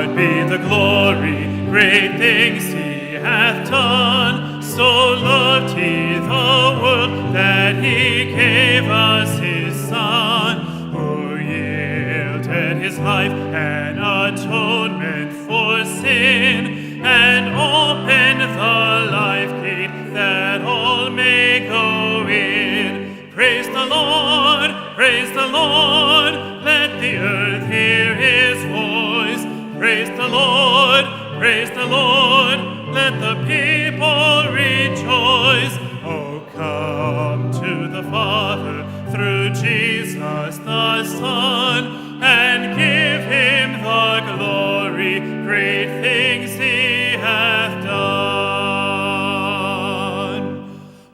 God be the glory, great things he hath done. So loved he the world that he gave us his Son, who yielded his life an atonement for sin, and opened the life gate that all may go in. Praise the Lord, praise the Lord, let the earth hear his voice. Praise the Lord, let the people rejoice. Oh, come to the Father through Jesus the Son, and give him the glory, great things he hath done.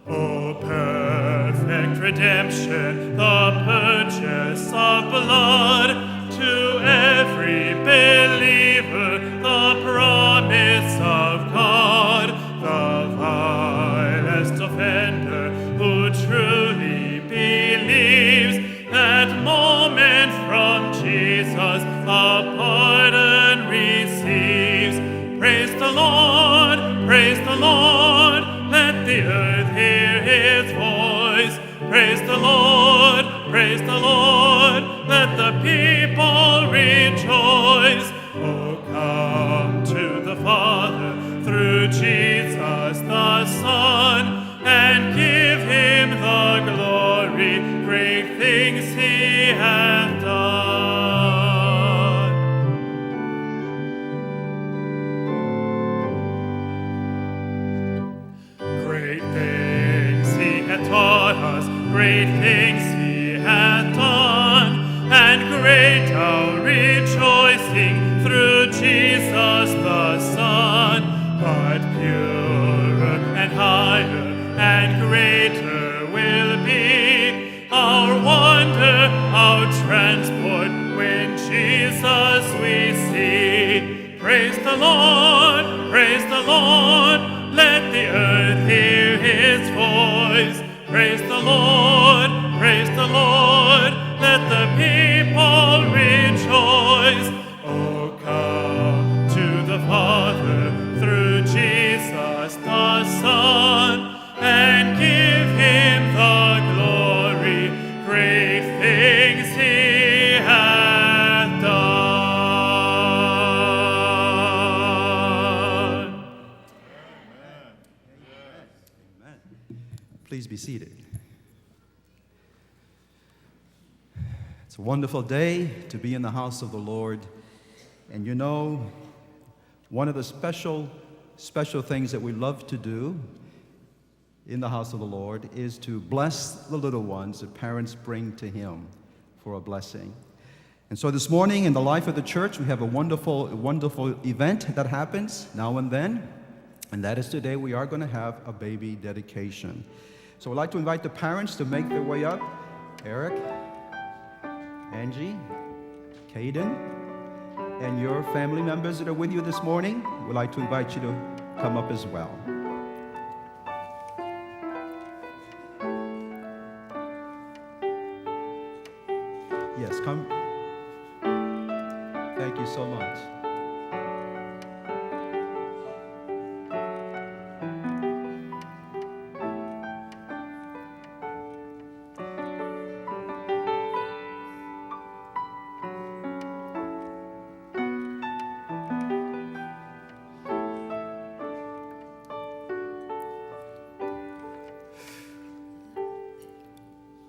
Oh, perfect redemption, the purchase of blood, to every believer the promise of God. The vilest offender who truly believes, that moment from Jesus a pardon receives. Praise the Lord, let the earth hear his voice. Praise the Lord, let the people rejoice. Oh, come to the Father through Jesus the Son, and give him the glory, great things he hath done. Great things he hath taught us, great things he hath done, and great our rejoicing through Jesus the Son. But purer and higher and greater will be our wonder, our transport, when Jesus we see. Praise the Lord, let the earth hear his voice. Praise the Lord, let the people rejoice. Oh, come to the Father through Jesus the Son, and give him the glory, great things he hath done. Amen. Please be seated. It's a wonderful day to be in the house of the Lord. And you know, one of the special things that we love to do in the house of the Lord is to bless the little ones that parents bring to him for a blessing. And so this morning in the life of the church, we have a wonderful event that happens now and then. And that is today we are going to have a baby dedication. So I'd like to invite the parents to make their way up. Eric, Angie, Caden, and your family members that are with you this morning, we'd like to invite you to come up as well. Yes, come. Thank you so much.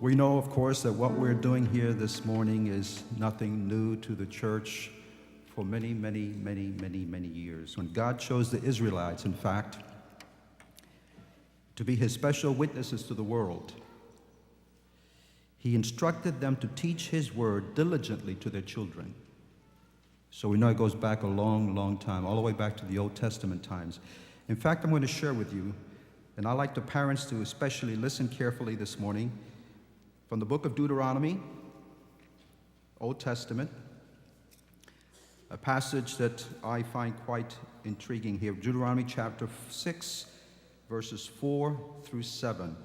We know, of course, that what we're doing here this morning is nothing new to the church for many, many, many, many, many years. When God chose the Israelites, in fact, to be his special witnesses to the world, he instructed them to teach his word diligently to their children. So we know it goes back a long, long time, all the way back to the Old Testament times. In fact, I'm going to share with you, and I'd like the parents to especially listen carefully this morning, from the book of Deuteronomy, Old Testament, a passage that I find quite intriguing here. Deuteronomy chapter 6, verses 4 through 7.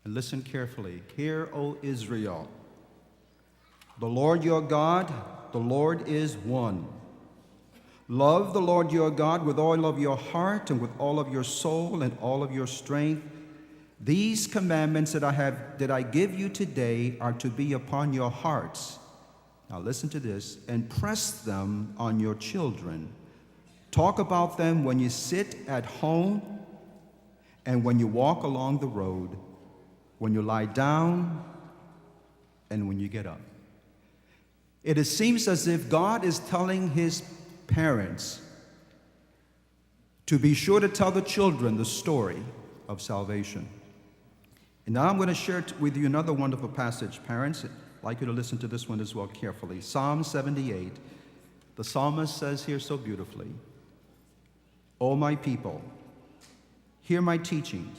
And listen carefully. Hear, O Israel, the Lord your God, the Lord is one. Love the Lord your God with all of your heart and with all of your soul and all of your strength. These commandments that I give you today are to be upon your hearts. Now listen to this. And press them on your children. Talk about them when you sit at home and when you walk along the road, when you lie down and when you get up. It seems as if God is telling his parents to be sure to tell the children the story of salvation. And now I'm going to share with you another wonderful passage. Parents, I'd like you to listen to this one as well carefully. Psalm 78. The psalmist says here so beautifully, O my people, hear my teachings.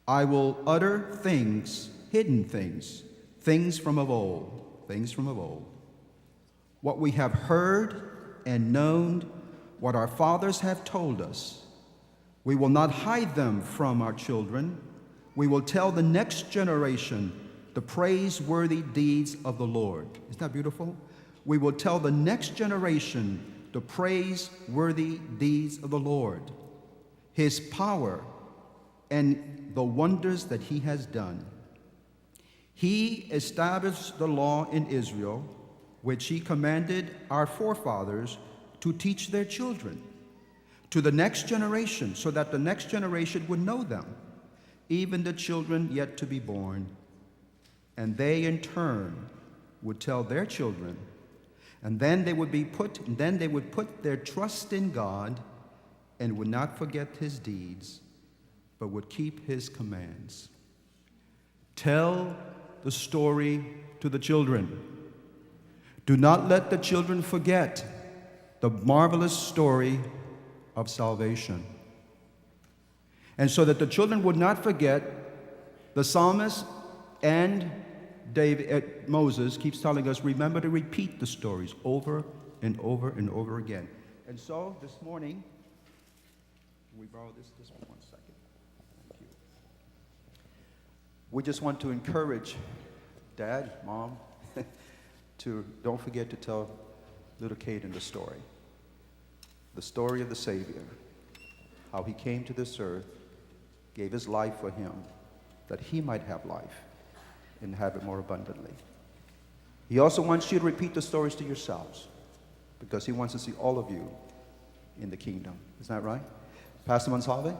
I will utter things, hidden things, things from of old, what we have heard and known, what our fathers have told us. We will not hide them from our children. We will tell the next generation the praiseworthy deeds of the Lord. Isn't that beautiful? We will tell the next generation the praiseworthy deeds of the Lord, his power, and the wonders that he has done. He established the law in Israel, which he commanded our forefathers to teach their children, to the next generation, so that the next generation would know them, even the children yet to be born. And they in turn would tell their children, and then they would put their trust in God and would not forget his deeds, but would keep his commands. Tell the story to the children. Do not let the children forget the marvelous story of salvation. And so that the children would not forget, the psalmist and Moses keeps telling us, remember to repeat the stories over and over and over again. And so this morning, we borrow this for 1 second. Thank you. We just want to encourage Dad, Mom, to don't forget to tell little Caden the story of the Savior, how he came to this earth, gave his life for him, that he might have life and have it more abundantly. He also wants you to repeat the stories to yourselves, because he wants to see all of you in the kingdom. Isn't that right? Pastor Monsalve,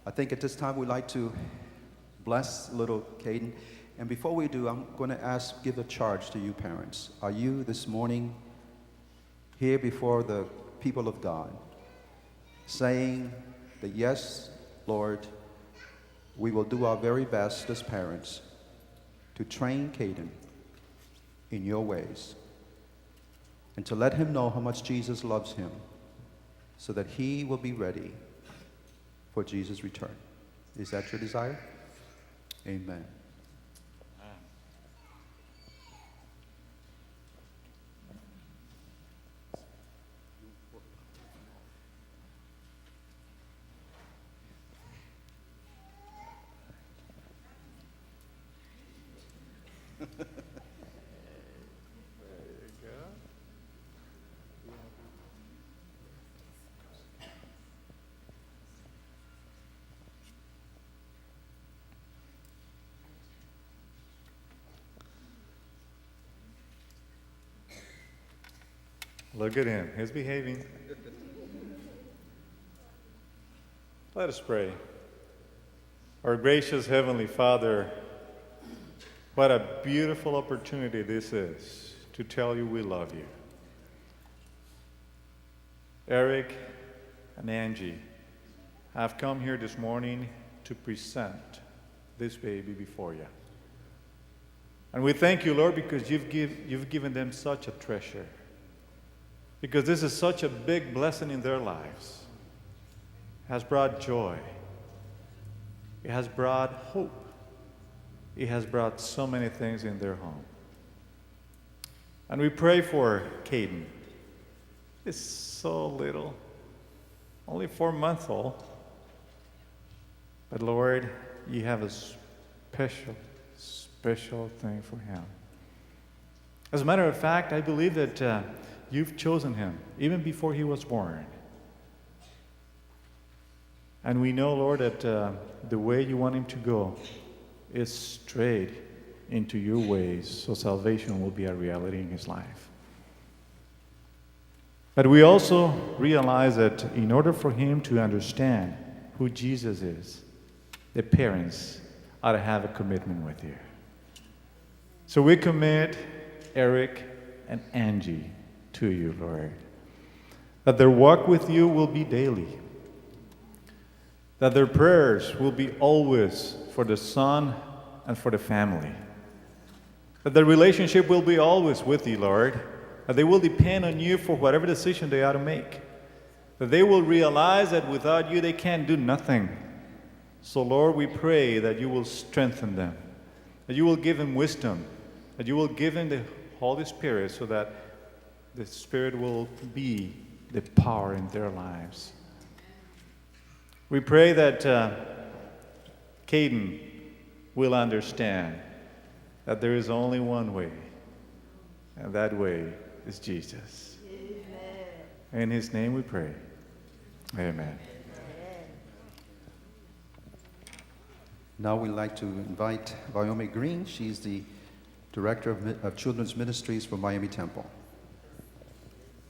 I think at this time we'd like to bless little Caden. And before we do, I'm going to give a charge to you parents. Are you this morning here before the people of God, saying that yes, Lord, we will do our very best as parents to train Caden in your ways and to let him know how much Jesus loves him so that he will be ready for Jesus' return? Is that your desire? Amen. Look at him. He's behaving. Let us pray. Our gracious Heavenly Father, what a beautiful opportunity this is to tell you we love you. Eric and Angie have come here this morning to present this baby before you. And we thank you, Lord, because you've given them such a treasure. Because this is such a big blessing in their lives. It has brought joy. It has brought hope. It has brought so many things in their home. And we pray for Caden. He's so little, only 4 months old. But Lord, you have a special thing for him. As a matter of fact, I believe that you've chosen him even before he was born. And we know, Lord, that the way you want him to go is straight into your ways, so salvation will be a reality in his life. But we also realize that in order for him to understand who Jesus is, the parents ought to have a commitment with you. So we commit Eric and Angie to you, Lord, that their walk with you will be daily, that their prayers will be always for the son and for the family, that their relationship will be always with you, Lord, that they will depend on you for whatever decision they ought to make, that they will realize that without you they can't do nothing. So, Lord, we pray that you will strengthen them, that you will give them wisdom, that you will give them the Holy Spirit so that the Spirit will be the power in their lives. We pray that Caden will understand that there is only one way, and that way is Jesus. Amen. In his name we pray. Amen. Now we'd like to invite Wyoming Green. She's the Director of Children's Ministries for Miami Temple.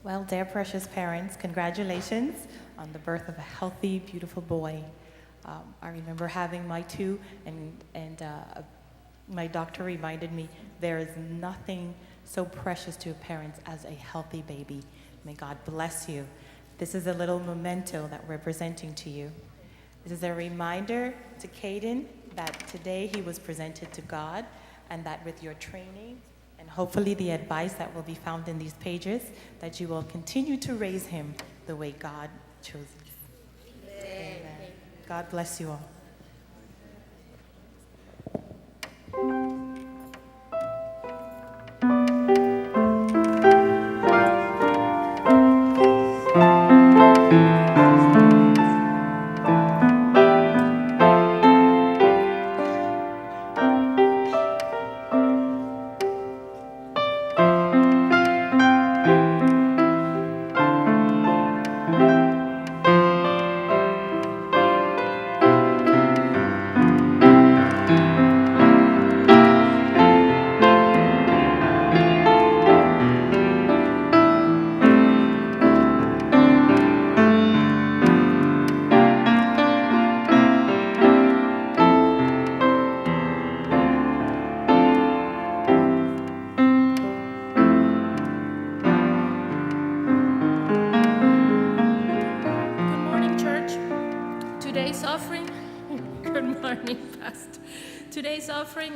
Well, dear precious parents, congratulations on the birth of a healthy, beautiful boy. I remember having my two, and my doctor reminded me there is nothing so precious to parents as a healthy baby. May God bless you. This is a little memento that we're presenting to you. This is a reminder to Caden that today he was presented to God, and that with your training and hopefully the advice that will be found in these pages, that you will continue to raise him the way God chose. Amen. God bless you all.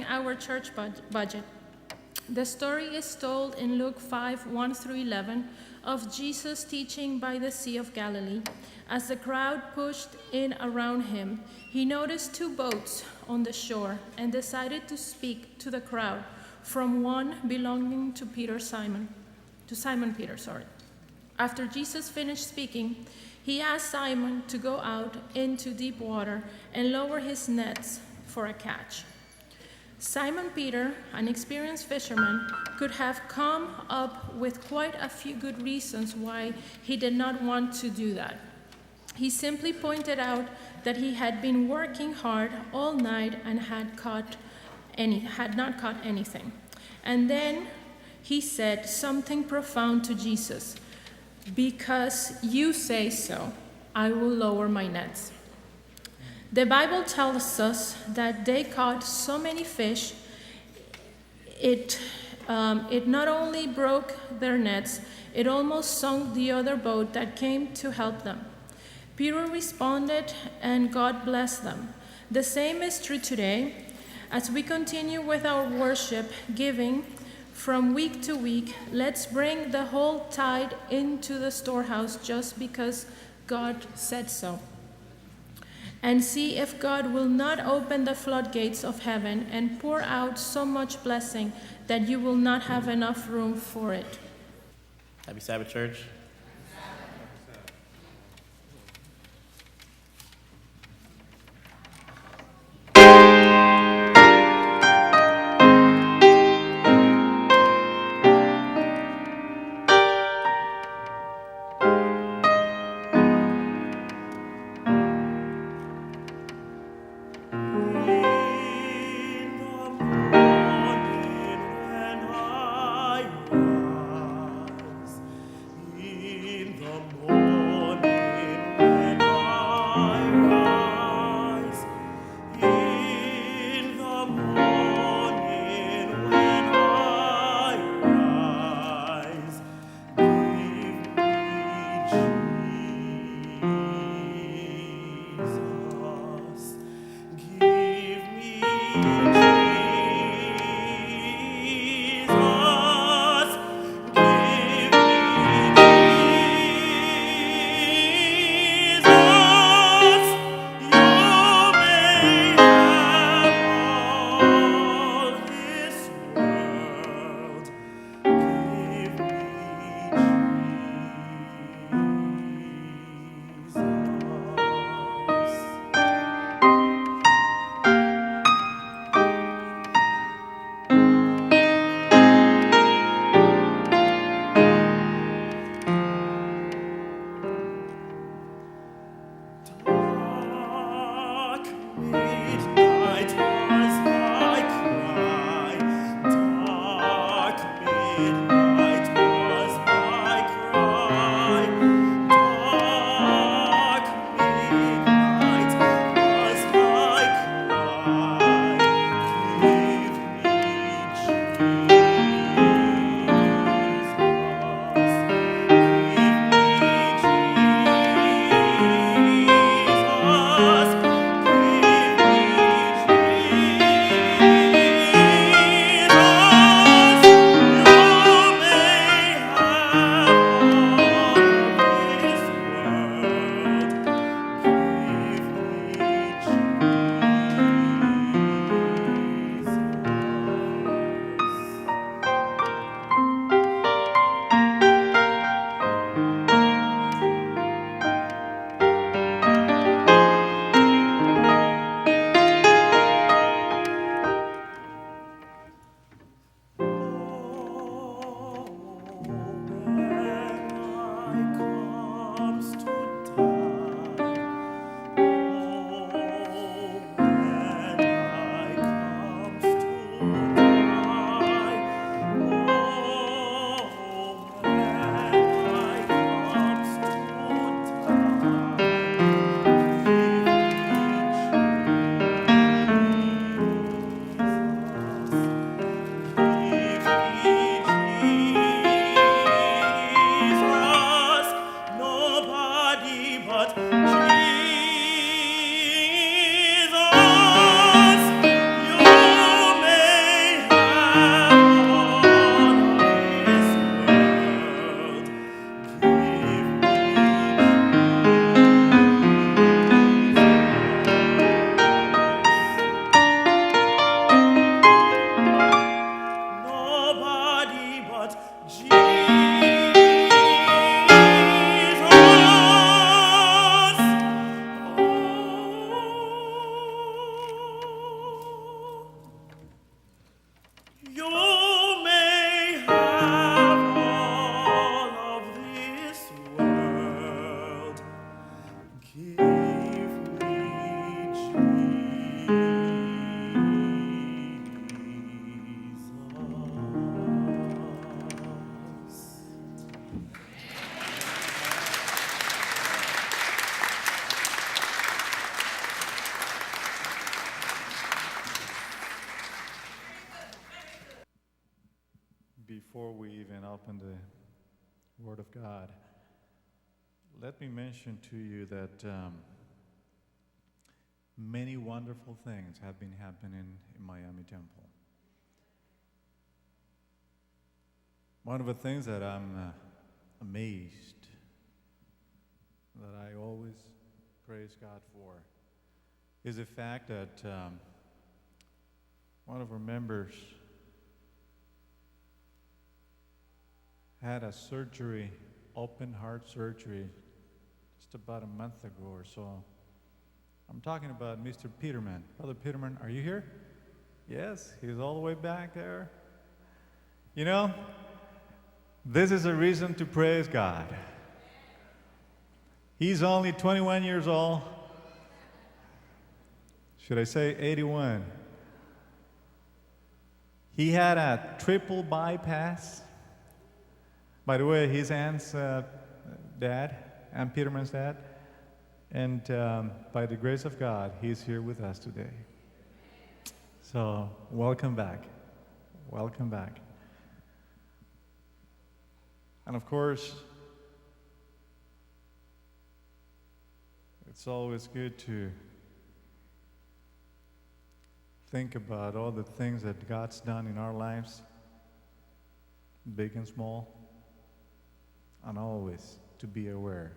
Our church budget. The story is told in Luke 5:1-11 of Jesus teaching by the Sea of Galilee. As the crowd pushed in around him, he noticed two boats on the shore and decided to speak to the crowd from one belonging to Simon Peter. After Jesus finished speaking, he asked Simon to go out into deep water and lower his nets for a catch. Simon Peter, an experienced fisherman, could have come up with quite a few good reasons why he did not want to do that. He simply pointed out that he had been working hard all night and had not caught anything. And then he said something profound to Jesus. "Because you say so, I will lower my nets." The Bible tells us that they caught so many fish, it not only broke their nets, it almost sunk the other boat that came to help them. Peter responded, and God blessed them. The same is true today. As we continue with our worship, giving from week to week, let's bring the whole tithe into the storehouse just because God said so. And see if God will not open the floodgates of heaven and pour out so much blessing that you will not have enough room for it. Happy Sabbath, church. Before we even open the Word of God, let me mention to you that many wonderful things have been happening in Miami Temple. One of the things that I'm amazed, that I always praise God for, is the fact that one of our members had a surgery, open heart surgery, just about a month ago or so. I'm talking about Mr. Peterman. Brother Peterman, are you here? Yes, he's all the way back there. You know, this is a reason to praise God. He's only 21 years old. Should I say 81? He had a triple bypass. By the way, his hands, dad. I'm Peterman's dad. And by the grace of God, he's here with us today. So, welcome back. Welcome back. And of course, it's always good to think about all the things that God's done in our lives, big and small, and always to be aware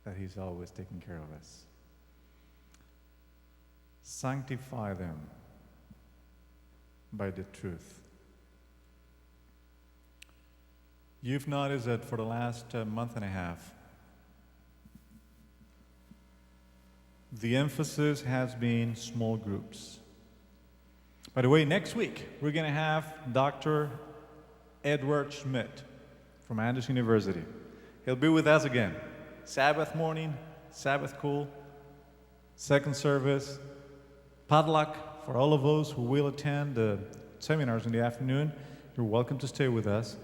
that He's always taking care of us. Sanctify them by the truth. You've noticed that for the last month and a half, the emphasis has been small groups. By the way, next week we're going to have Dr. Edward Schmidt from Adventist University. He'll be with us again. Sabbath morning, Sabbath cool, second service, potluck for all of those who will attend the seminars in the afternoon. You're welcome to stay with us.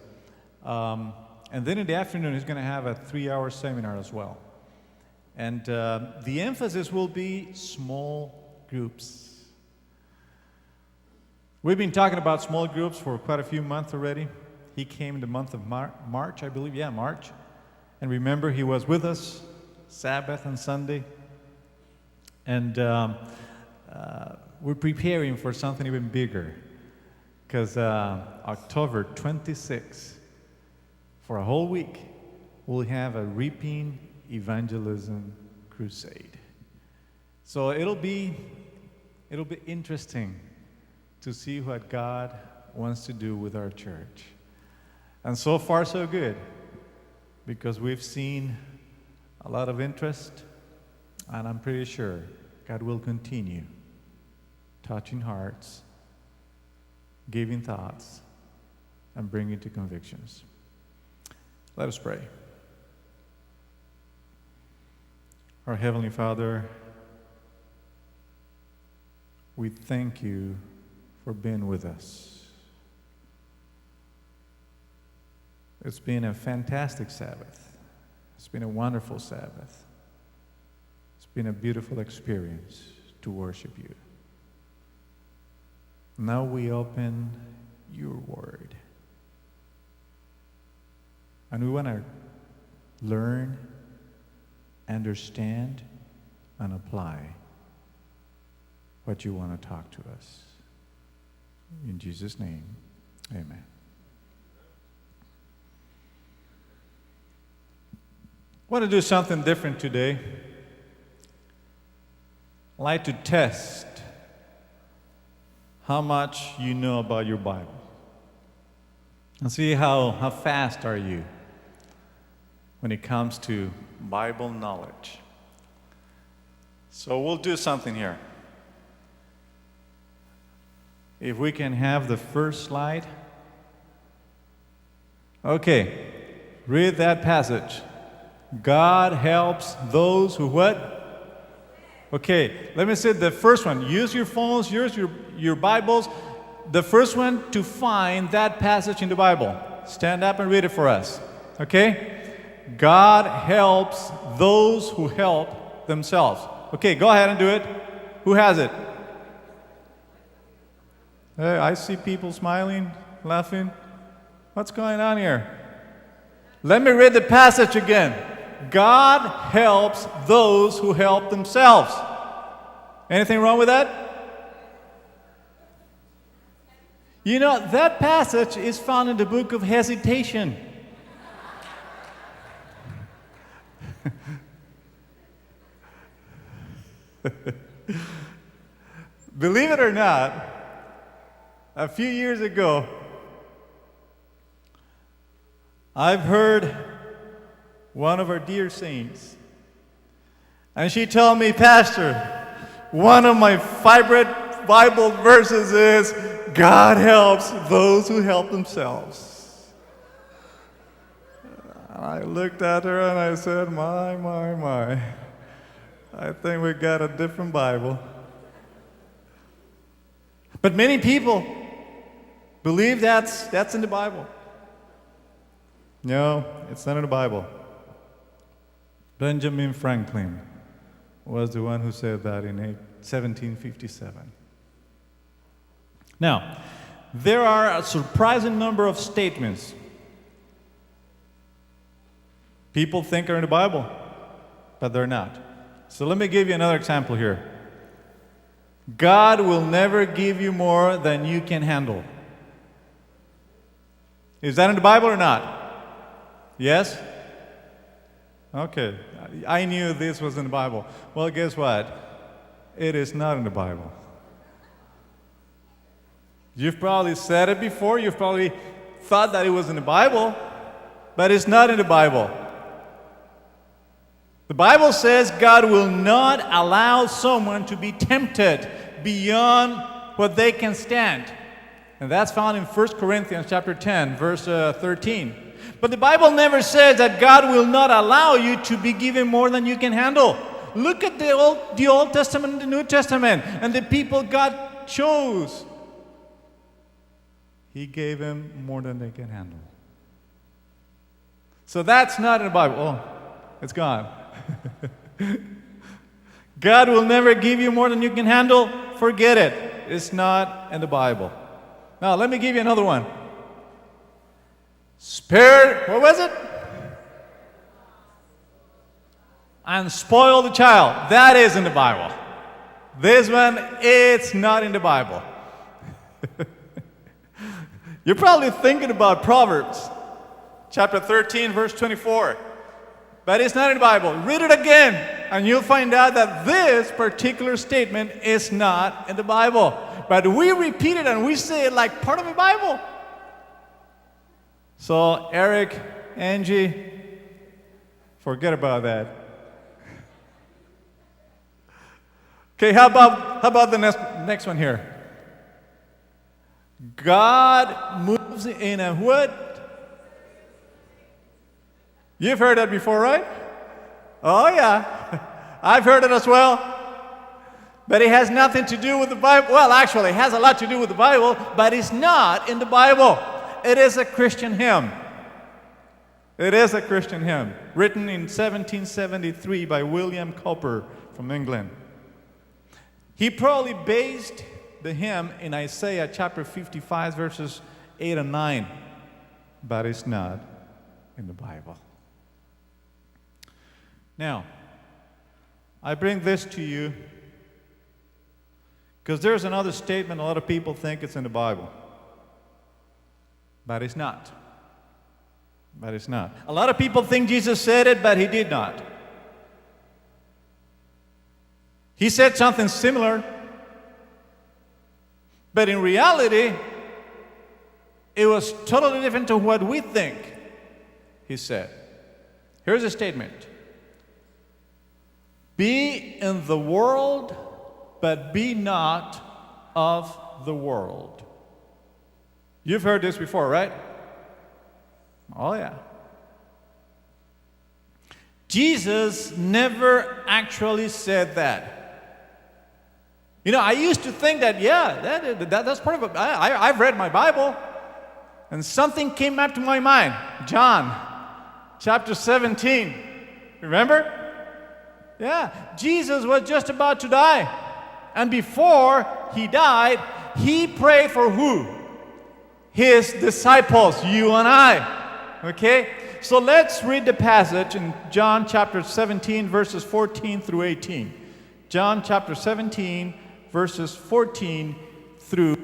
And then in the afternoon, he's going to have a 3-hour seminar as well. And the emphasis will be small groups. We've been talking about small groups for quite a few months already. He came in the month of March, I believe. Yeah, March. And remember, he was with us Sabbath and Sunday. And we're preparing for something even bigger. Because October 26th, for a whole week, we'll have a reaping evangelism crusade. So it'll be interesting to see what God wants to do with our church. And so far so good, because we've seen a lot of interest, and I'm pretty sure God will continue touching hearts, giving thoughts, and bringing to convictions. Let us pray. Our Heavenly Father, we thank you for being with us. It's been a fantastic Sabbath. It's been a wonderful Sabbath. It's been a beautiful experience to worship you. Now we open your word. And we want to learn, understand, and apply what you want to talk to us. In Jesus' name, amen. I want to do something different today. I'd like to test how much you know about your Bible. And see how fast are you when it comes to Bible knowledge. So we'll do something here. If we can have the first slide. Okay, read that passage. God helps those who what? Okay, let me say the first one. Use your phones, use your Bibles. The first one to find that passage in the Bible. Stand up and read it for us. Okay? God helps those who help themselves. Okay, go ahead and do it. Who has it? Hey, I see people smiling, laughing. What's going on here? Let me read the passage again. God helps those who help themselves. Anything wrong with that? You know, that passage is found in the book of Hesitation. Believe it or not, a few years ago, I've heard one of our dear saints, and she told me, Pastor, one of my favorite Bible verses is, God helps those who help themselves. I looked at her and I said, my. I think we got a different Bible. But many people believe that's in the Bible. No, it's not in the Bible. Benjamin Franklin was the one who said that in 1757. Now, there are a surprising number of statements people think are in the Bible, but they're not. So let me give you another example here. God will never give you more than you can handle. Is that in the Bible or not? Yes? Okay. I knew this was in the Bible. Well, guess what? It is not in the Bible. You've probably said it before. You've probably thought that it was in the Bible, but it's not in the Bible. The Bible says God will not allow someone to be tempted beyond what they can stand. And that's found in 1 Corinthians chapter 10, verse 13. But the Bible never says that God will not allow you to be given more than you can handle. Look at the Old Testament and the New Testament and the people God chose. He gave them more than they can handle. So that's not in the Bible. Oh, it's gone. God will never give you more than you can handle. Forget it. It's not in the Bible. Now, let me give you another one. Spare, what was it? And spoil the child. That is in the Bible. This one, it's not in the Bible. You're probably thinking about Proverbs, chapter 13, verse 24. But it's not in the Bible. Read it again, and you'll find out that this particular statement is not in the Bible. But we repeat it and we say it like part of the Bible. So, Eric, Angie, forget about that. Okay, how about the next one here? God moves in a what? You've heard that before, right? Oh, yeah. I've heard it as well. But it has nothing to do with the Bible. Well, actually, it has a lot to do with the Bible, but it's not in the Bible. It is a Christian hymn. It is a Christian hymn, written in 1773 by William Cowper from England. He probably based the hymn in Isaiah chapter 55, verses 8 and 9, but it's not in the Bible. Now, I bring this to you because there's another statement a lot of people think it's in the Bible, but it's not. But it's not. A lot of people think Jesus said it, but he did not. He said something similar, but in reality, it was totally different to what we think he said. Here's a statement. Be in the world, but be not of the world. You've heard this before, right? Oh, yeah. Jesus never actually said that. You know, I used to think that, yeah, that's part of it. I've read my Bible, and something came up to my mind. John, chapter 17. Remember? Yeah, Jesus was just about to die. And before he died, he prayed for who? His disciples, you and I. Okay? So let's read the passage in John chapter 17, verses 14 through 18. John chapter 17, verses 14 through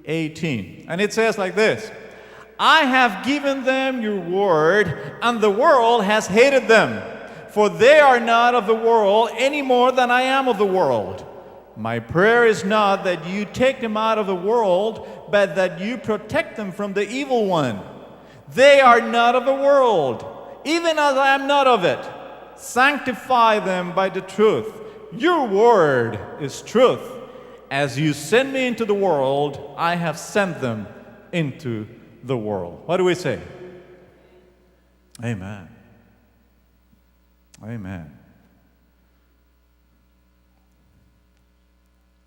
18. And it says like this. I have given them your word, and the world has hated them. For they are not of the world any more than I am of the world. My prayer is not that you take them out of the world, but that you protect them from the evil one. They are not of the world, even as I am not of it. Sanctify them by the truth. Your word is truth. As you send me into the world, I have sent them into the world. What do we say? Amen. Amen.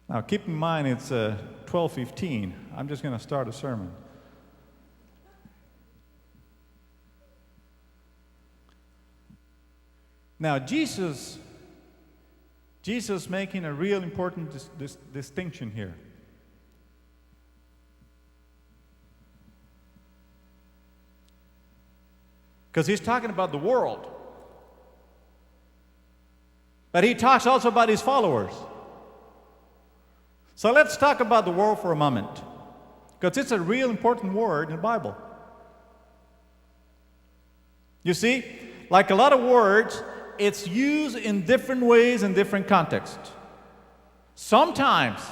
Now keep in mind it's 12:15. I'm just going to start a sermon. Now, Jesus making a real important distinction here. Because he's talking about the world. But he talks also about his followers. So let's talk about the world for a moment. Because it's a real important word in the Bible. You see, like a lot of words, it's used in different ways in different contexts. Sometimes,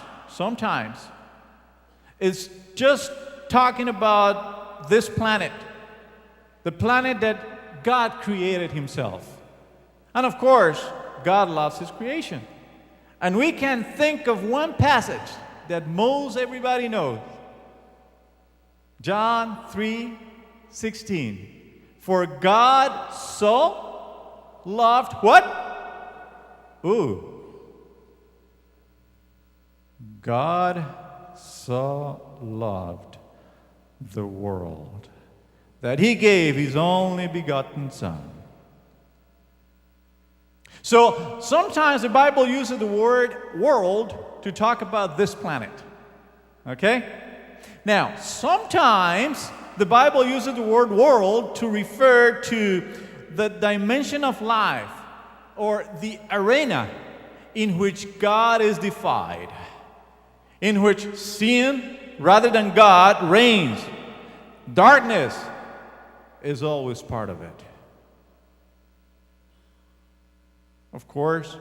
it's just talking about this planet, the planet that God created himself. And of course, God loves his creation. And we can think of one passage that most everybody knows. John 3:16. For God so loved what? God so loved the world that he gave his only begotten Son. So sometimes the Bible uses the word world to talk about this planet. Okay? Now, sometimes the Bible uses the word world to refer to the dimension of life or the arena in which God is defied, in which sin rather than God reigns. Darkness is always part of it. Of course,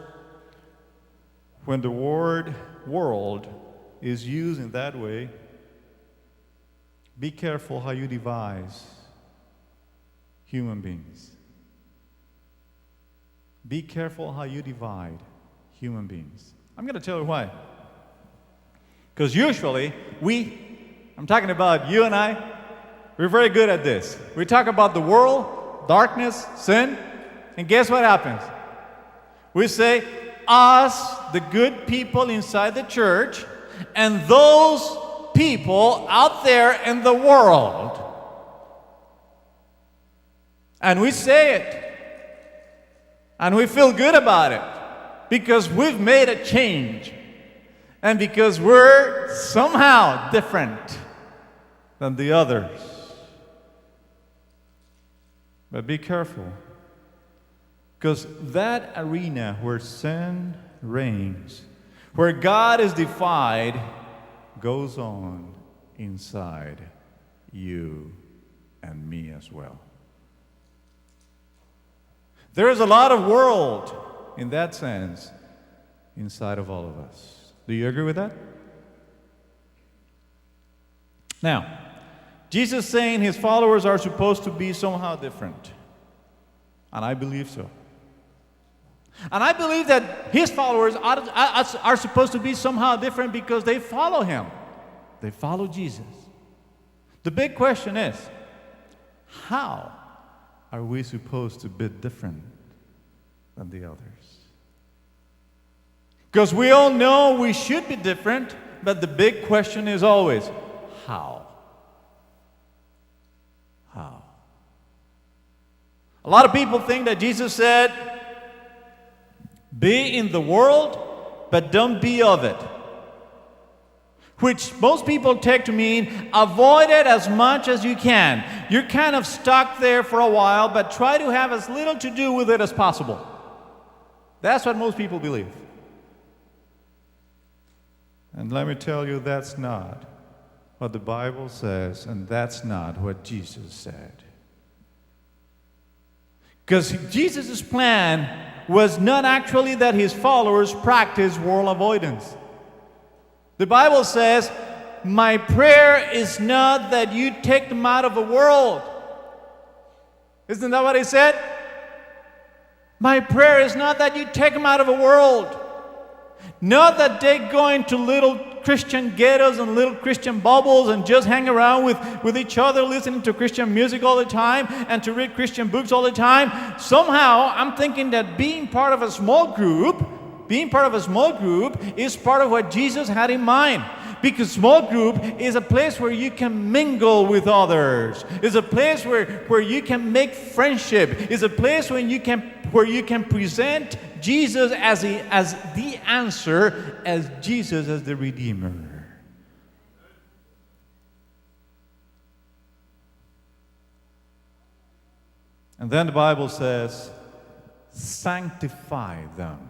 when the word world is used in that way, be careful how you devise human beings. Be careful how you divide human beings. I'm going to tell you why. Because usually I'm talking about you and I, we're very good at this. We talk about the world, darkness, sin, and guess what happens? We say, us, the good people inside the church, and those people out there in the world. And we say it. And we feel good about it. Because we've made a change. And because we're somehow different than the others. But be careful. Because that arena where sin reigns, where God is defied, goes on inside you and me as well. There is a lot of world in that sense inside of all of us. Do you agree with that? Now, Jesus saying his followers are supposed to be somehow different. And I believe so. And I believe that his followers are supposed to be somehow different because they follow him. They follow Jesus. The big question is, how are we supposed to be different than the others? Because we all know we should be different, but the big question is always, how? How? A lot of people think that Jesus said, be in the world, but don't be of it. Which most people take to mean avoid it as much as you can. You're kind of stuck there for a while, but try to have as little to do with it as possible. That's what most people believe. And let me tell you, that's not what the Bible says, and that's not what Jesus said. Because Jesus' plan was not actually that his followers practice world avoidance. The Bible says, my prayer is not that you take them out of the world. Isn't that what he said? My prayer is not that you take them out of the world. Not that they go into little Christian ghettos and little Christian bubbles and just hang around with each other listening to Christian music all the time and to read Christian books all the time. Somehow, I'm thinking that being part of a small group is part of what Jesus had in mind. Because small group is a place where you can mingle with others. It's a place where you can make friendship. It's a place where you can where you can present Jesus as the answer, as Jesus as the Redeemer. And then the Bible says, sanctify them.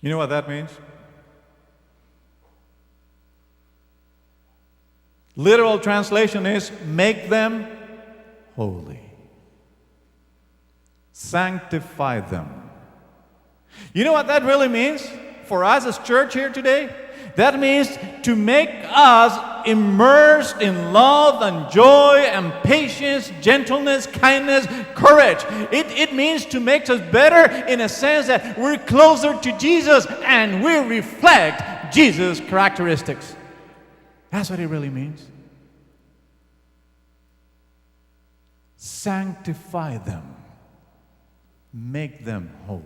You know what that means? Literal translation is, make them holy. Sanctify them. You know what that really means for us as church here today? That means to make us immersed in love and joy and patience, gentleness, kindness, courage. It means to make us better in a sense that we're closer to Jesus and we reflect Jesus' characteristics. That's what it really means. Sanctify them. Make them holy.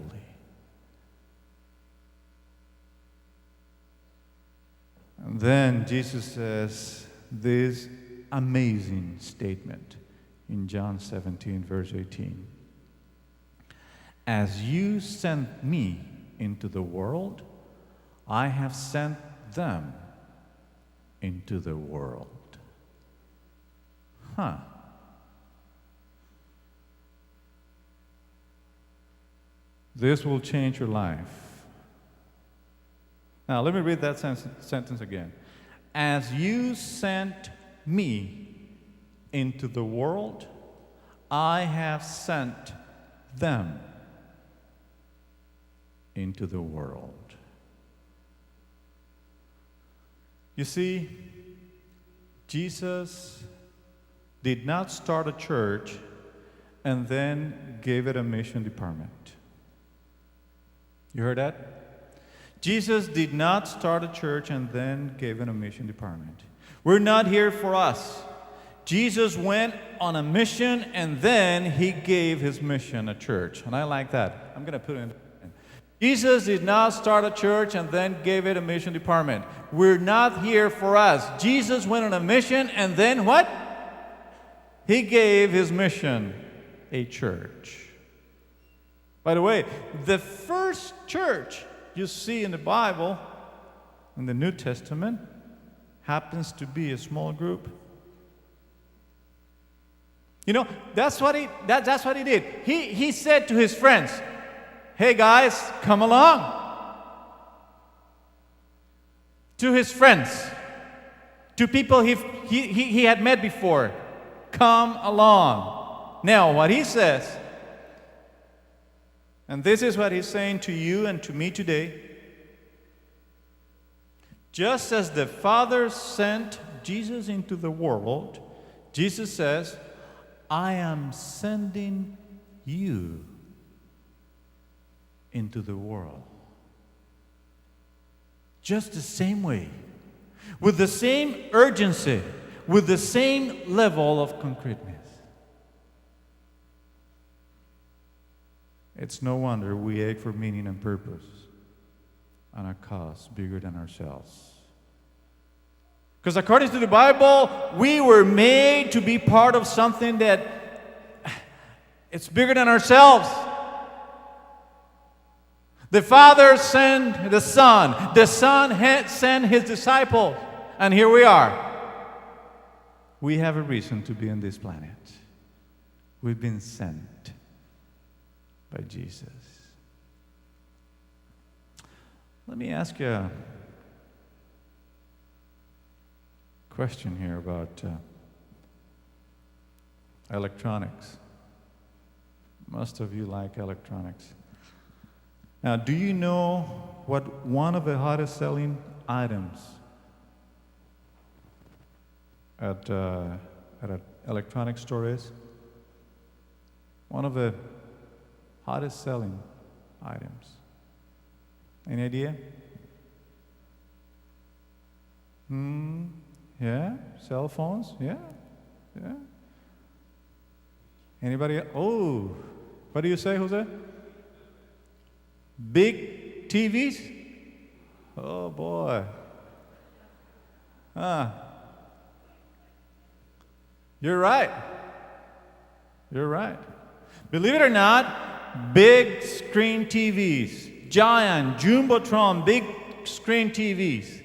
And then Jesus says this amazing statement in John 17, verse 18. As you sent me into the world, I have sent them into the world. This will change your life. Now, let me read that sentence again. As you sent me into the world, I have sent them into the world. You see, Jesus did not start a church and then gave it a mission department. You heard that? Jesus did not start a church and then gave it a mission department. We're not here for us. Jesus went on a mission and then he gave his mission a church. And I like that. I'm going to put it in. Jesus did not start a church and then gave it a mission department. We're not here for us. Jesus went on a mission and then what? He gave his mission a church. By the way, the first church you see in the Bible, in the New Testament, happens to be a small group. You know, that's what he did. He said to his friends, hey guys, come along. To his friends, to people he had met before, come along. Now, what he says, and this is what he's saying to you and to me today. Just as the Father sent Jesus into the world, Jesus says, I am sending you into the world. Just the same way, with the same urgency, with the same level of concreteness. It's no wonder we ache for meaning and purpose and a cause bigger than ourselves. Because according to the Bible, we were made to be part of something that it's bigger than ourselves. The Father sent the Son. The Son sent His disciples. And here we are. We have a reason to be on this planet. We've been sent by Jesus. Let me ask you a question here about electronics. Most of you like electronics. Now, do you know what one of the hottest selling items at an electronics store is? One of the hottest selling items. Any idea? Yeah? Cell phones? Yeah? Anybody? Oh, what do you say, Jose? Big TVs? Oh boy. You're right. Believe it or not, big screen TVs, giant, jumbotron, big screen TVs.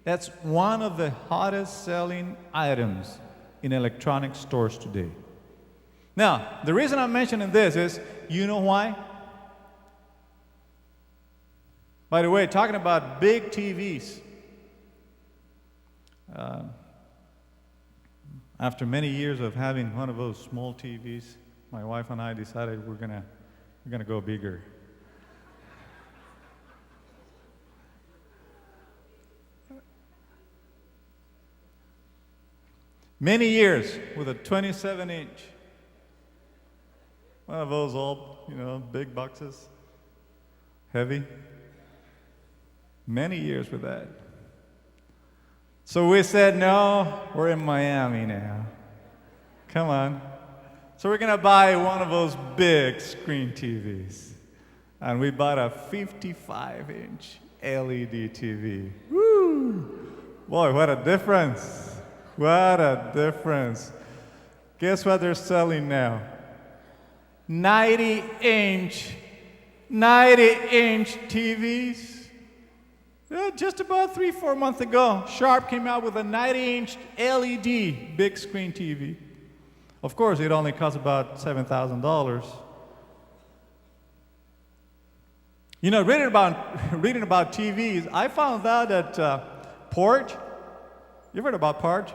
That's one of the hottest selling items in electronic stores today. Now, the reason I'm mentioning this is, you know why? By the way, talking about big TVs, after many years of having one of those small TVs, my wife and I decided we're gonna go bigger. Many years with a 27-inch, one of those old, big boxes, heavy. Many years with that. So we said, no, we're in Miami now. Come on. So we're going to buy one of those big screen TVs. And we bought a 55-inch LED TV. Woo! Boy, what a difference. What a difference. Guess what they're selling now? 90-inch TVs. Just about 3-4 months ago, Sharp came out with a 90-inch LED big screen TV. Of course, it only cost about $7,000. Reading about TVs, I found out that Porch, you've heard about Porch,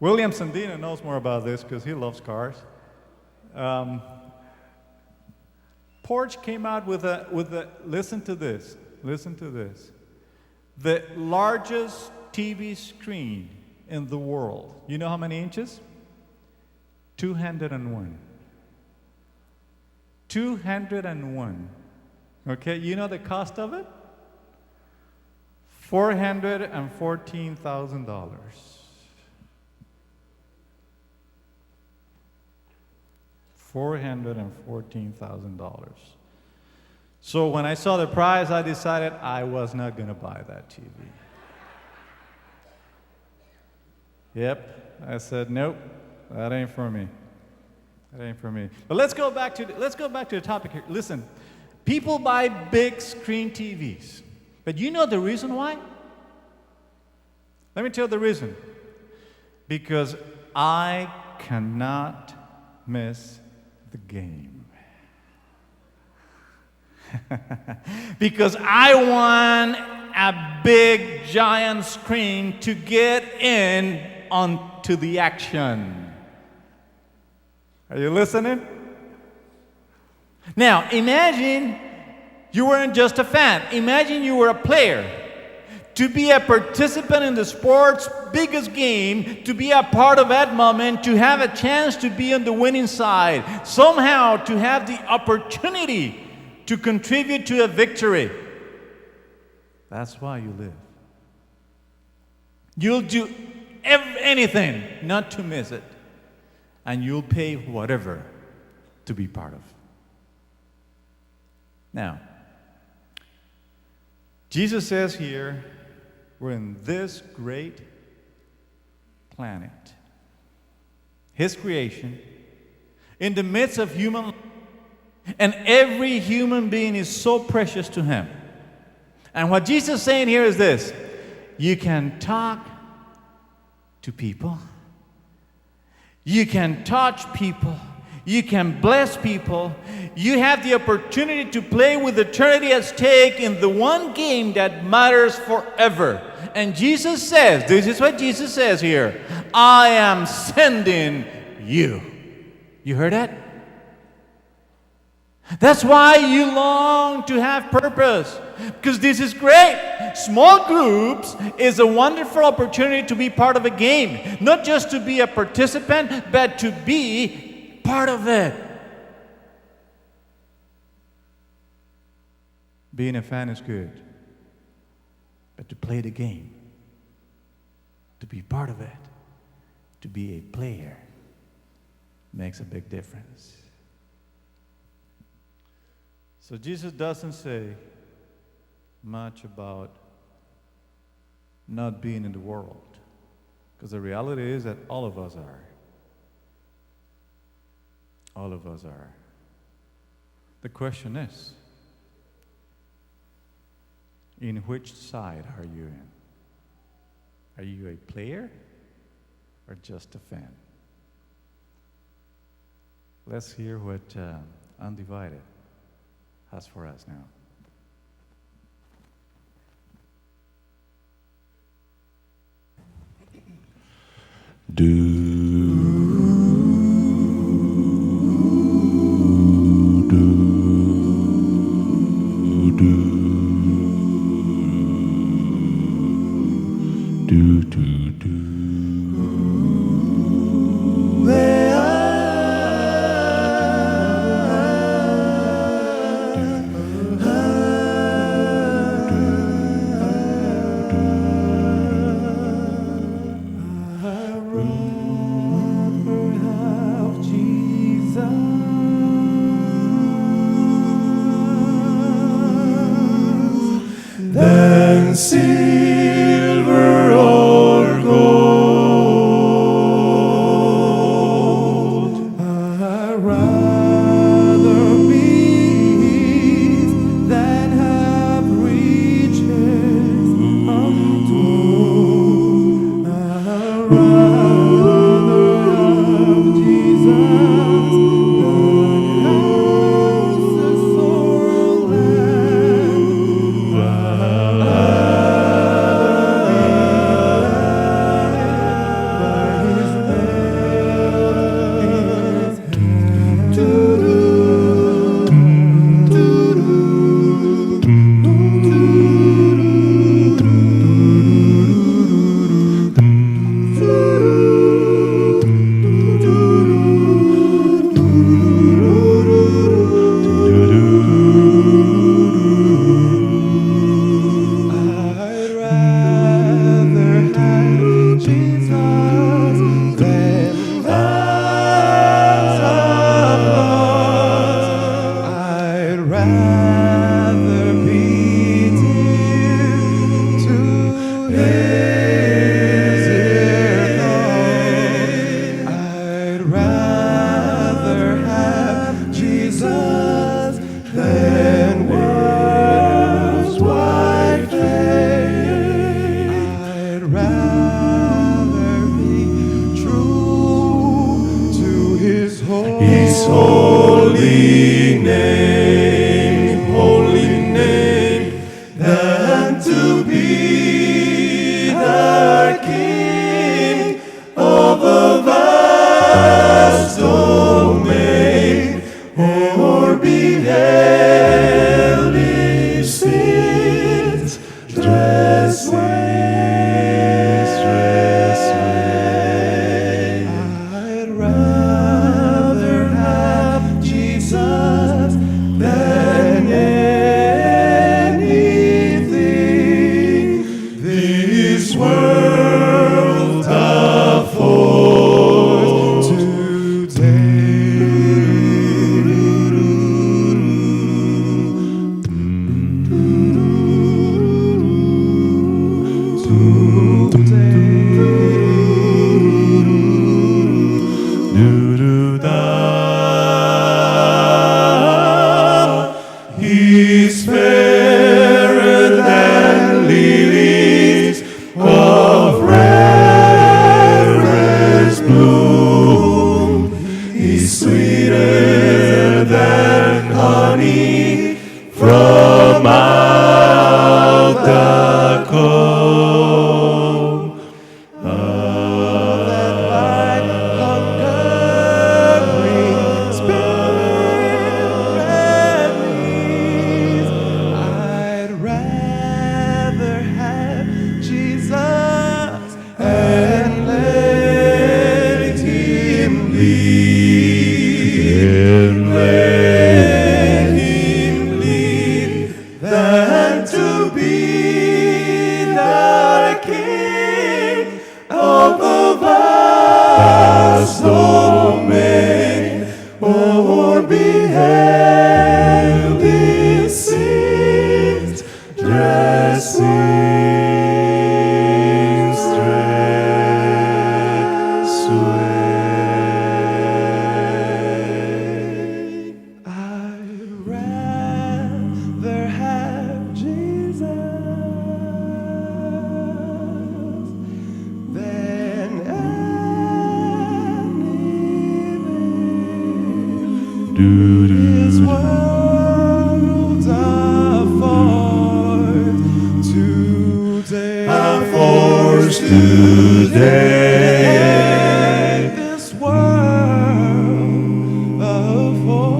William Sandina knows more about this because he loves cars. Porch came out with a listen to this, the largest TV screen in the world. You know how many inches? 201. 201. Okay, you know the cost of it? $414,000. $414,000. So when I saw the price, I decided I was not going to buy that TV. Yep, I said, nope, that ain't for me. That ain't for me. But let's go back to the topic here. Listen, people buy big screen TVs, but you know the reason why? Let me tell you the reason. Because I cannot miss the game. Because I want a big giant screen to get in onto the action. Are you listening? Now, imagine you weren't just a fan. Imagine you were a player. To be a participant in the sport's biggest game, to be a part of that moment, to have a chance to be on the winning side, somehow to have the opportunity to contribute to a victory. That's why you live. You'll do anything not to miss it, and you'll pay whatever to be part of. Now, Jesus says here, we're in this great planet, His creation, in the midst of human life, and every human being is so precious to Him. And what Jesus is saying here is this: you can talk to people, you can touch people, you can bless people, you have the opportunity to play with eternity at stake in the one game that matters forever. And Jesus says, this is what Jesus says here: I am sending you. You heard that? That's why you long to have purpose, because this is great. Small groups is a wonderful opportunity to be part of a game, not just to be a participant, but to be part of it. Being a fan is good, but to play the game, to be part of it, to be a player, makes a big difference. So Jesus doesn't say much about not being in the world, because the reality is that all of us are. All of us are. The question is, in which side are you in? Are you a player or just a fan? Let's hear what Undivided has for us now. Silver or gold, I'd rather be than have riches untold. I'd rather have Jesus than houses or His worlds are forth today. Are forth today. This world are forth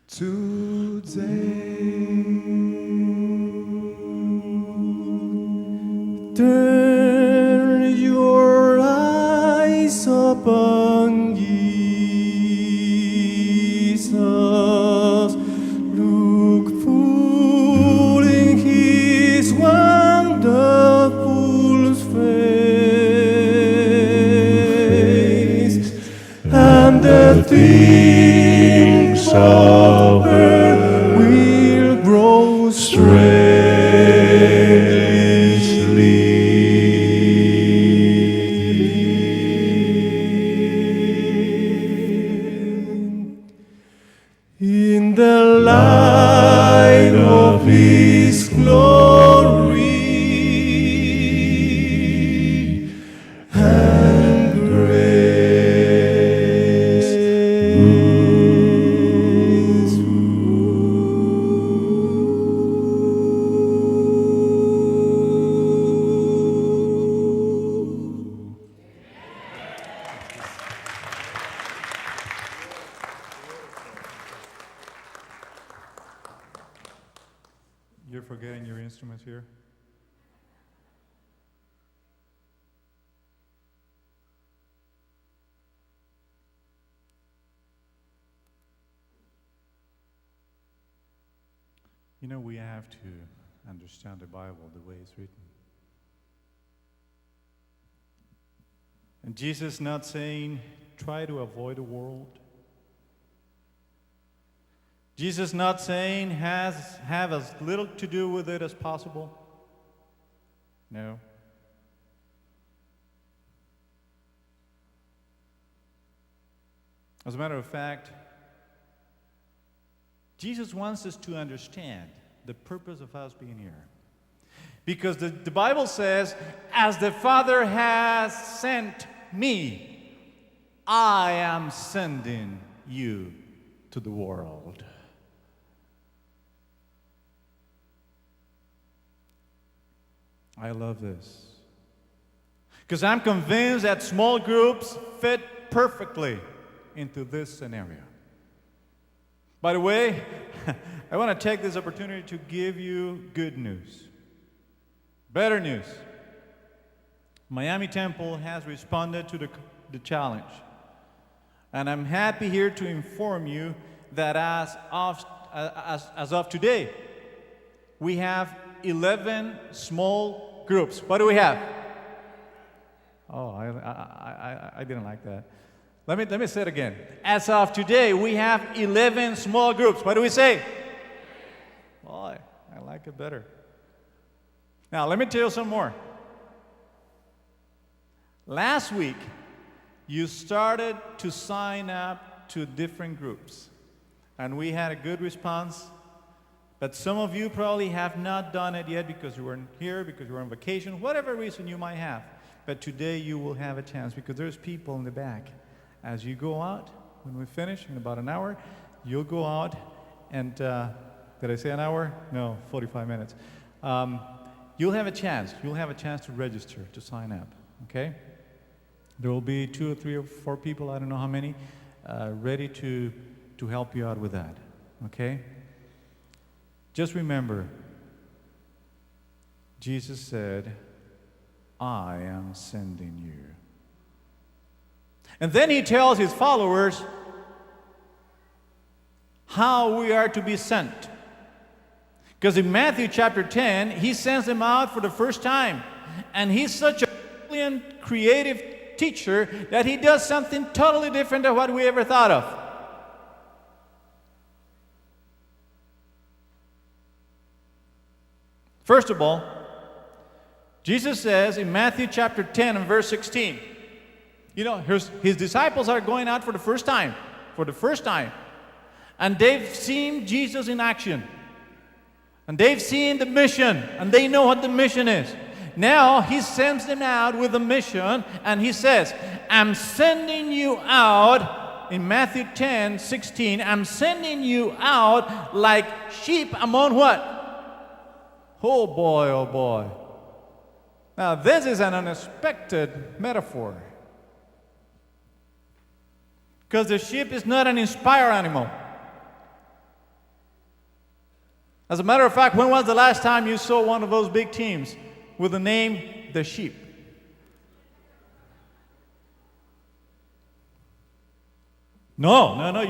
today. Turn your eyes upon Jesus. Look full in His wonderful face, and the things of earth will grow strangely in the light of His glory and grace. You're forgetting your instruments here? You know, we have to understand the Bible the way it's written. And Jesus not saying, try to avoid the world. Jesus not saying, have as little to do with it as possible. No. As a matter of fact, Jesus wants us to understand the purpose of us being here. Because the Bible says, as the Father has sent me, I am sending you to the world. I love this. Because I'm convinced that small groups fit perfectly into this scenario. By the way, I want to take this opportunity to give you good news. Better news. Miami Temple has responded to the challenge. And I'm happy here to inform you that as of today, we have 11 small groups. What do we have? Oh, I didn't like that. Let me say it again. As of today, we have 11 small groups. What do we say? Boy, I like it better. Now, let me tell you some more. Last week, you started to sign up to different groups. And we had a good response. But some of you probably have not done it yet because you weren't here, because you were on vacation, whatever reason you might have. But today you will have a chance because there's people in the back. As you go out, when we finish in about an hour, you'll go out and, did I say an hour? No, 45 minutes. You'll have a chance. You'll have a chance to register, to sign up, okay? There will be 2 or 3 or 4 people, I don't know how many, ready to help you out with that, okay? Just remember, Jesus said, I am sending you. And then he tells his followers how we are to be sent. Because in Matthew chapter 10, he sends them out for the first time. And he's such a brilliant, creative teacher that he does something totally different than what we ever thought of. First of all, Jesus says in Matthew chapter 10 and verse 16, you know, his disciples are going out for the first time. And they've seen Jesus in action. And they've seen the mission, and they know what the mission is. Now he sends them out with a mission, and he says, I'm sending you out, in Matthew 10:16, I'm sending you out like sheep among what? Oh boy, oh boy. Now this is an unexpected metaphor. Because the sheep is not an inspired animal. As a matter of fact, when was the last time you saw one of those big teams with the name The Sheep? No,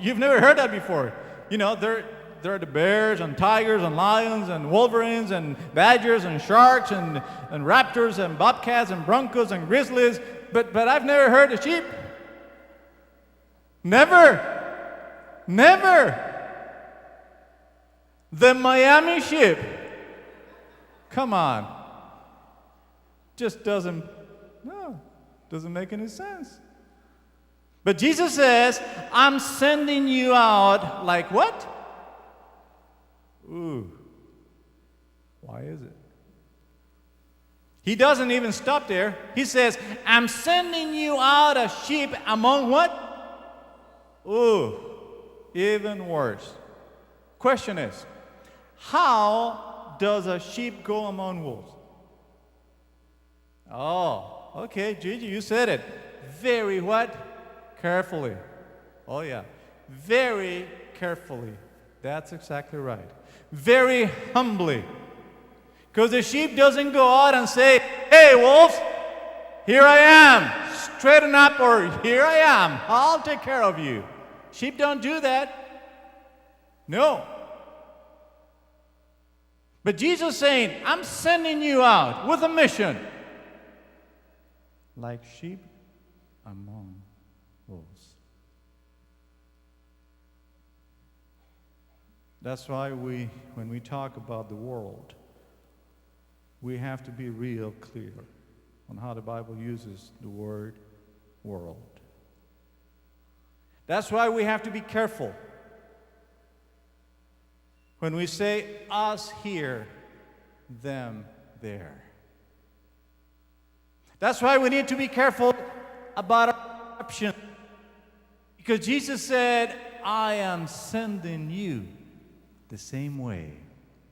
you've never heard that before. You know, there are the bears and tigers and lions and wolverines and badgers and sharks and raptors and bobcats and broncos and grizzlies, but I've never heard of sheep. Never. The Miami sheep. Come on. Just doesn't make any sense. But Jesus says, I'm sending you out like what? Ooh. Why is it? He doesn't even stop there. He says, I'm sending you out as sheep among what? Ooh, even worse. Question is, how does a sheep go among wolves? Oh, okay, Gigi, you said it. Very what? Carefully. Oh yeah, very carefully. That's exactly right. Very humbly. Because the sheep doesn't go out and say, hey wolves, here I am, straighten up, or here I am, I'll take care of you. Sheep don't do that. No. But Jesus is saying, I'm sending you out with a mission. Like sheep among wolves. That's why when we talk about the world, we have to be real clear on how the Bible uses the word world. That's why we have to be careful when we say us here, them there. That's why we need to be careful about our options. Because Jesus said, I am sending you the same way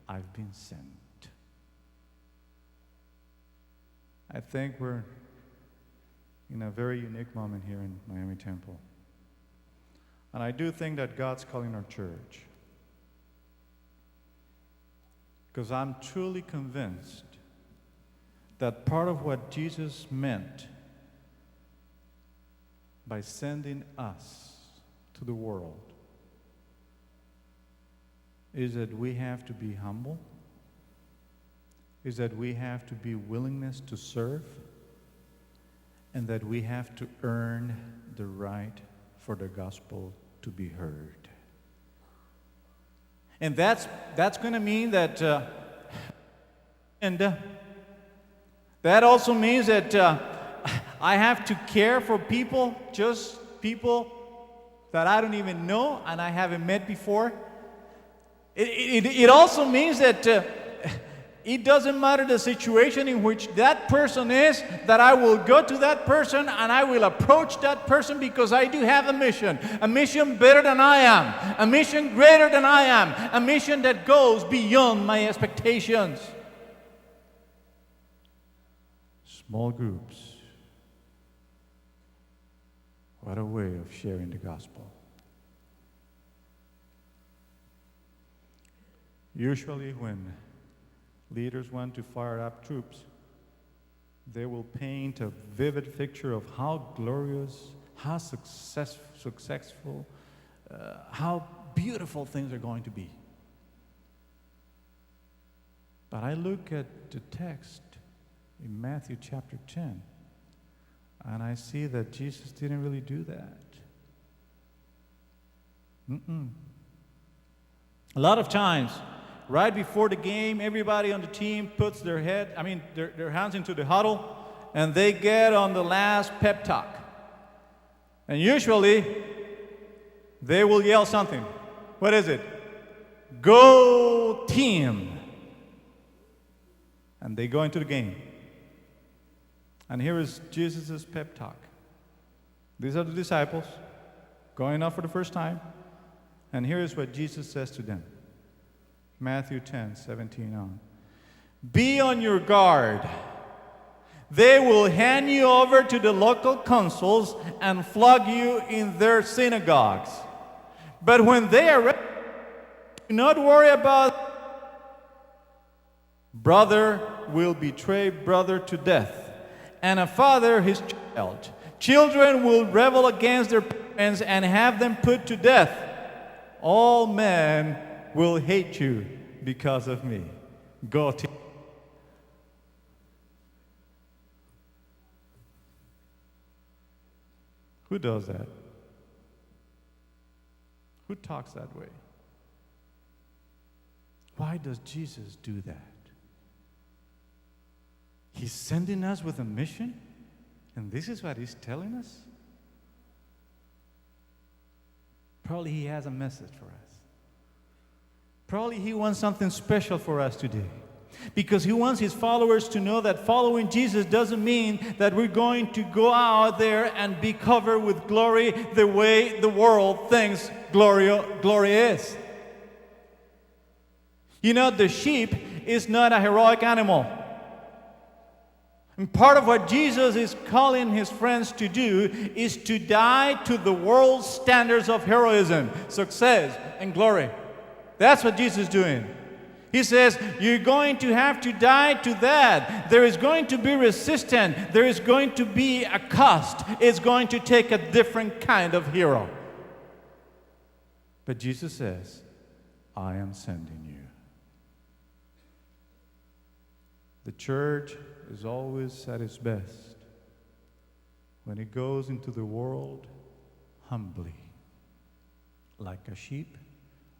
I've been sent. I think we're in a very unique moment here in Miami Temple. And I do think that God's calling our church. Because I'm truly convinced that part of what Jesus meant by sending us to the world is that we have to be humble, is that we have to be willingness to serve, and that we have to earn the right for the gospel to be heard. And that's going to mean that that also means that I have to care for people, just people that I don't even know and I haven't met before. It also means that it doesn't matter the situation in which that person is, that I will go to that person and I will approach that person because I do have a mission better than I am, a mission greater than I am, a mission that goes beyond my expectations. Small groups. What a way of sharing the gospel. Usually when leaders want to fire up troops, they will paint a vivid picture of how glorious, how successful, how beautiful things are going to be. But I look at the text in Matthew chapter 10, and I see that Jesus didn't really do that. A lot of times, right before the game, everybody on the team puts their hands into the huddle, and they get on the last pep talk. And usually, they will yell something. What is it? Go team! And And they go into the game. And here is Jesus' pep talk. These are the disciples going out for the first time. And here is what Jesus says to them. Matthew 10:17 on. Be on your guard. They will hand you over to the local councils and flog you in their synagogues. But when they are ready, do not worry about brother will betray brother to death, and a father his child. Children will rebel against their parents and have them put to death. All men will hate you because of me. Go to. Who does that? Who talks that way? Why does Jesus do that? He's sending us with a mission, and this is what he's telling us? Probably he has a message for us. Probably he wants something special for us today. Because he wants his followers to know that following Jesus doesn't mean that we're going to go out there and be covered with glory the way the world thinks glory is. You know, the sheep is not a heroic animal. And part of what Jesus is calling his friends to do is to die to the world's standards of heroism, success, and glory. That's what Jesus is doing. He says, you're going to have to die to that. There is going to be resistance. There is going to be a cost. It's going to take a different kind of hero. But Jesus says, I am sending you. The church is always at its best when it goes into the world humbly, like a sheep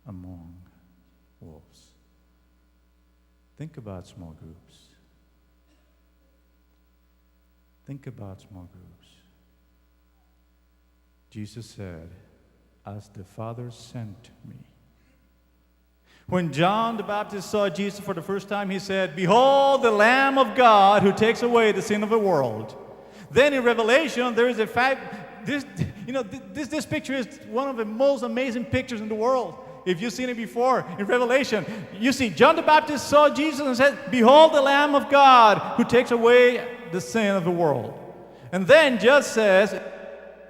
among wolves. Think about small groups. Think about small groups. Jesus said, as the Father sent me. When John the Baptist saw Jesus for the first time, he said, behold the Lamb of God who takes away the sin of the world. Then in Revelation, there is a fact, this picture is one of the most amazing pictures in the world. If you've seen it before, in Revelation, you see John the Baptist saw Jesus and said, behold the Lamb of God who takes away the sin of the world. And then just says,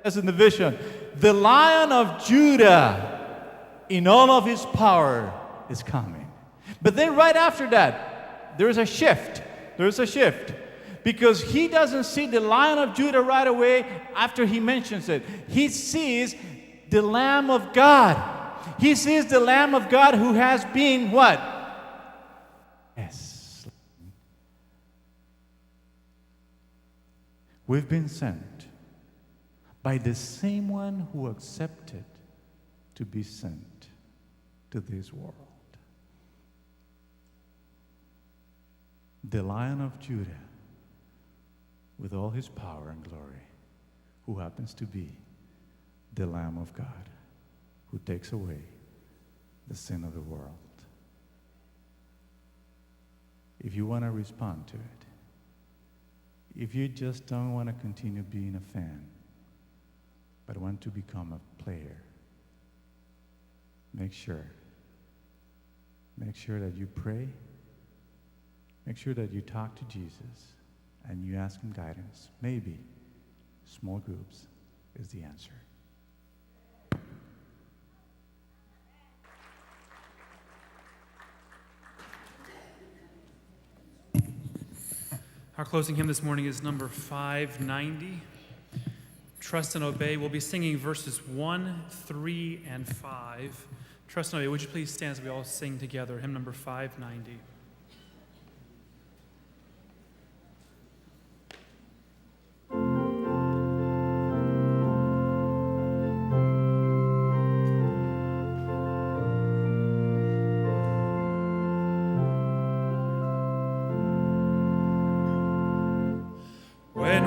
as in the vision, the Lion of Judah in all of his power is coming. But then right after that, there is a shift. There is a shift. Because he doesn't see the Lion of Judah right away after he mentions it. He sees the Lamb of God. He sees the Lamb of God who has been what? Yes. We've been sent by the same one who accepted to be sent to this world. The Lion of Judah, with all his power and glory, who happens to be the Lamb of God, who takes away the sin of the world. If you want to respond to it, if you just don't want to continue being a fan, but want to become a player, make sure that you pray, make sure that you talk to Jesus, and you ask him guidance. Maybe small groups is the answer. Our closing hymn this morning is number 590, Trust and Obey. We'll be singing verses 1, 3, and 5. Trust and Obey. Would you please stand as we all sing together, hymn number 590.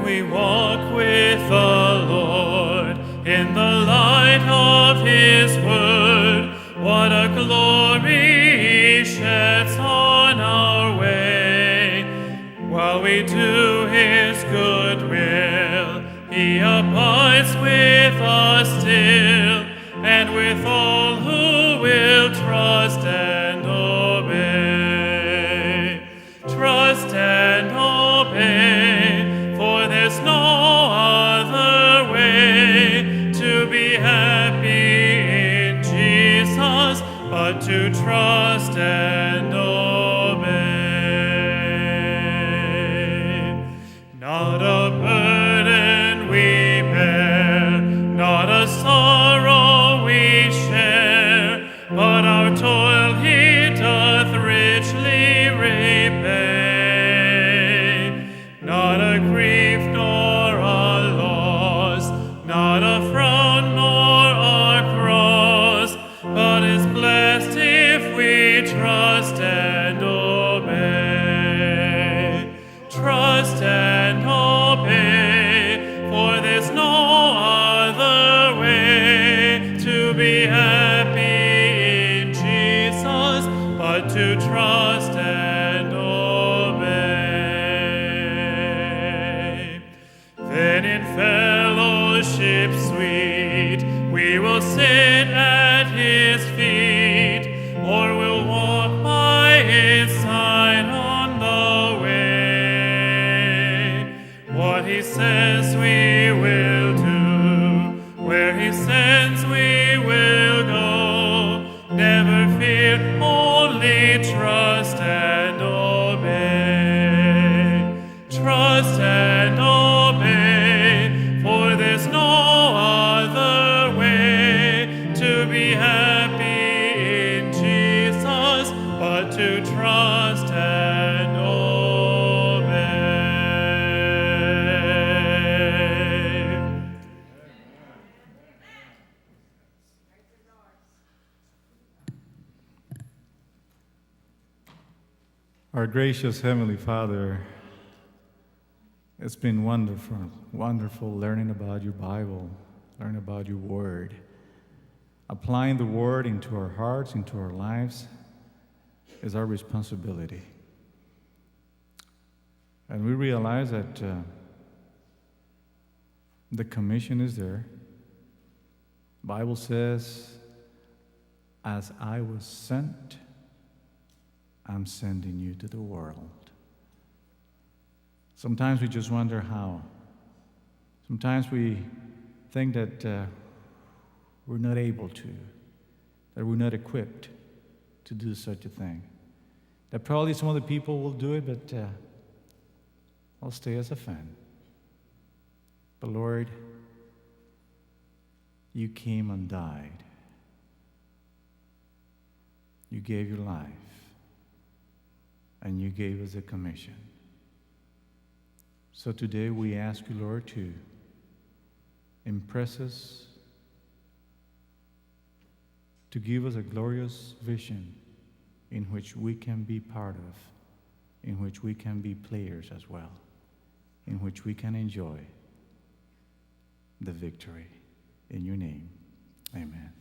We walk with the Lord in the light of his word. What a glory he sheds on our way. we do his good will, he abides with us still, and with all who will trust and obey. Trust and obey, for there's no other way to be happy in Jesus, but to trust and obey. Not a burden we bear, not a sorrow we share, but our toil he doth richly repay. Not a grief nor a loss, not a frown nor a cross, but is blessed if we trust and obey. Trust and obey, for there's no other way to be happy in Jesus, but to trust and obey. Then in fellowship sweet, we will sit at his feet, or will walk by his side on the way. What he says we will do, where he sends we will go. Never fear, only trust and obey. Trust and obey, for there's no other way to be happy in Jesus, but to trust and obey. Our gracious Heavenly Father, it's been wonderful, wonderful learning about your Bible, learning about your Word. Applying the Word into our hearts, into our lives, is our responsibility. And we realize that the commission is there. The Bible says, as I was sent, I'm sending you to the world. Sometimes we just wonder how. Sometimes we think that we're not able to, that we're not equipped to do such a thing. That probably some other people will do it, but I'll stay as a fan. But Lord, you came and died. You gave your life, and you gave us a commission. So today we ask you, Lord, to impress us, to give us a glorious vision in which we can be part of, in which we can be players as well, in which we can enjoy the victory. In your name, amen.